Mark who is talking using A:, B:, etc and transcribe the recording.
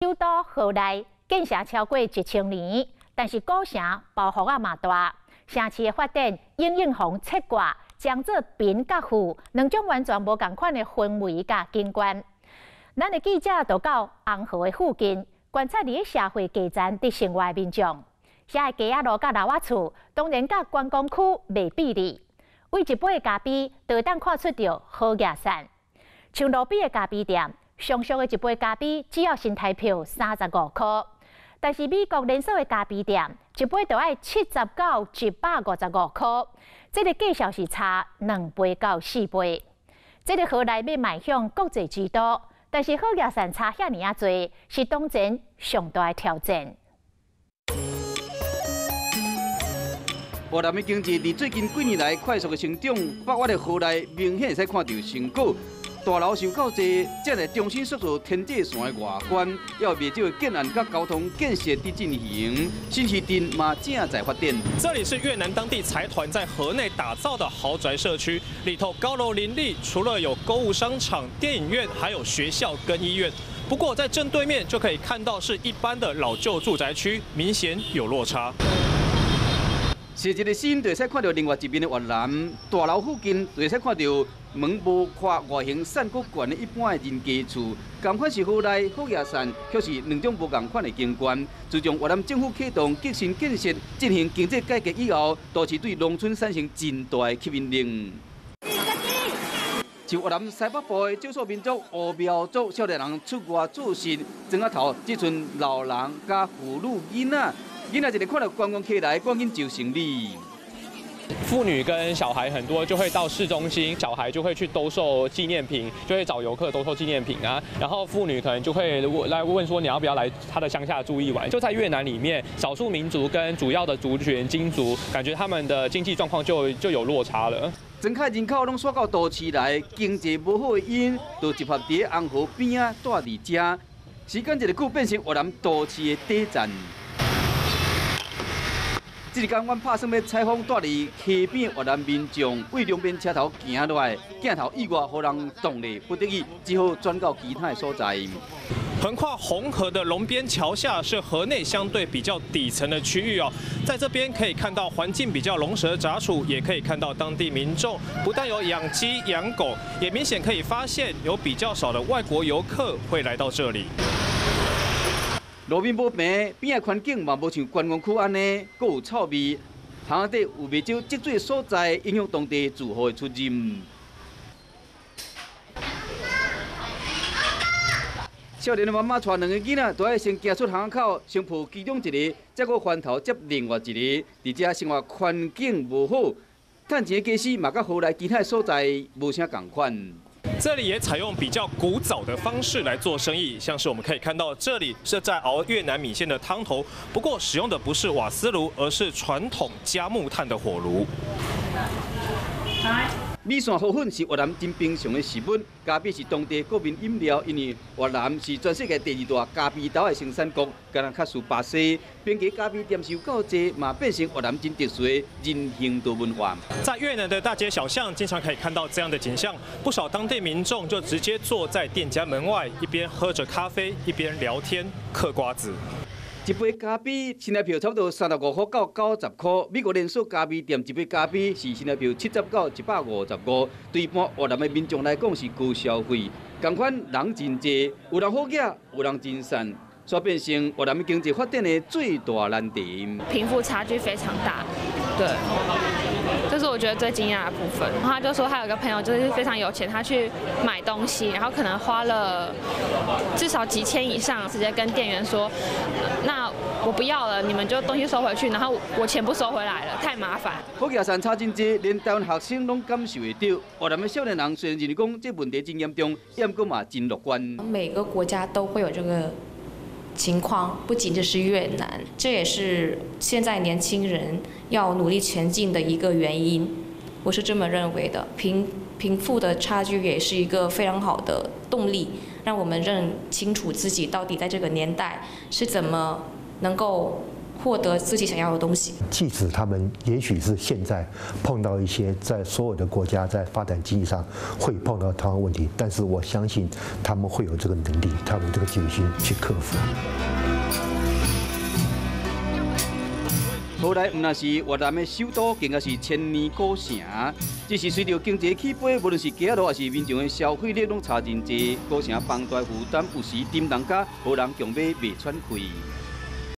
A: 首都河内建设超过1000年，但是古城包袱啊嘛大，城市的发展应用风切挂，将做贫甲富两种完全无共款的氛围甲景观。咱的记者就到红河的附近，观察伫社会基层伫生活的民众。遐个家仔路甲老仔厝，当然甲观光区袂比例。为一杯咖啡，就当看出着好夜散。像路边的咖啡店，上俗的一杯咖啡只要新台票35块，但是美国连锁的咖啡店，一杯就要70到155块。这个计数是差2倍到4倍。这个河内要迈向国际之都，但是好夜散差遐尼啊多，是当前上大的挑战。
B: 越南的经济伫最近几年来快速的成长，北约的河内明显会使看到成果。大楼受够济，正在重新塑造天际线的外观，要未少的建案甲交通建设伫进行，新市镇嘛正在发展。
C: 这里是越南当地财团在河内打造的豪宅社区，里头高楼林立，除了有购物商场、电影院，还有学校跟医院。不过在正对面就可以看到是一般的老旧住宅区，明显有落差。
B: 是一个新，就会使看到另外一面的越南大楼附近，就会使看到门无跨外形散谷悬的一般的人家厝。同款是河内好夜散，却是两种无同款的景观。自从越南政府启动革新建设、进行经济改革以后，都是对农村产生真大的吸引力。像越南西北部的少数民族乌苗族少年人出外做事，庄仔头只剩老人加妇女囡仔。囡仔一个看到观光客来，赶紧就行李。
C: 妇女跟小孩很多就会到市中心，小孩就会去兜售纪念品，就会找游客兜售纪念品啊。然后妇女可能就会来问说你要不要来他的乡下住一晚。就在越南里面，少数民族跟主要的族群金族，感觉他们的经济状况就有落差了。
B: 整块人口拢刷到都市来，经济无好的因，就集合伫红河边啊，住伫遮。时间一个久，变成越南都市的底站。这一天，阮拍算要采访住伫溪边越南民众，为两边车头行落来，镜头意外互人动力不得已，只好转到其他的所在。
C: 横跨红河的龙边桥下是河内相对比较底层的区域哦，在这边可以看到环境比较龙蛇杂处，也可以看到当地民众不但有养鸡养狗，也明显可以发现有比较少的外国游客会来到这里。
B: 路面无平，边仔环境嘛无像观光区安尼，阁有臭味。巷底有未少积水的所在，影响当地住户的出入。少年的妈妈带两个囡仔，都要先行出巷口，先抱其中一个，再搁翻头接另外一个。而且生活环境无好，赚钱的家私嘛，甲河内其他的所在无啥共款。
C: 这里也采用比较古早的方式来做生意，像是我们可以看到，这里是在熬越南米线的汤头，不过使用的不是瓦斯炉，而是传统加木炭的火炉。
B: 米线河粉是越南真平常的食物，咖啡是当地国民饮料，因为越南是全世界第2大咖啡豆的生产国，敢若较输巴西。边家咖啡店收够济，嘛变成越南真特殊的人行道文化。
C: 在越南的大街小巷，经常可以看到这样的景象，不少当地民众就直接坐在店家门外，一边喝着咖啡，一边聊天、嗑瓜子。
B: 一杯咖啡新台币差不多35块到90块，美国连锁咖啡店一杯咖啡是新台币70到155，对一般越南的民众来讲是高消费。同款人真多，有人好客，有人真善，所变成越南的经济发展的最大难题。
D: 贫富差距非常大，对。这是我觉得最惊讶的部分。然后他就说，他有个朋友就是非常有钱，他去买东西，然后可能花了至少几千以上，直接跟店员说，那我不要了，你们就东西收回去，然后我钱不收回来了，太麻烦。
B: 好夜散差真多，连台湾学生拢感受会到。越南的少年人虽然认为讲这问题真严重，也不过嘛真乐观。
E: 每个国家都会有这个情况，不仅仅是越南，这也是现在年轻人要努力前进的一个原因，我是这么认为的。贫富的差距也是一个非常好的动力，让我们认清楚自己到底在这个年代是怎么能够获得自己想要的东西。
F: 即使他们也许是现在碰到一些在所有的国家在发展经济上会碰到同样问题，但是我相信他们会有这个能力，他们这个决心去克服。
B: 后来，唔那是越南的首都，更加是千年古城。只是随着经济起飞，无论是街路还是民众的消费力拢差真济，古城房贷负担有时沉重甲，无人强买袂喘气。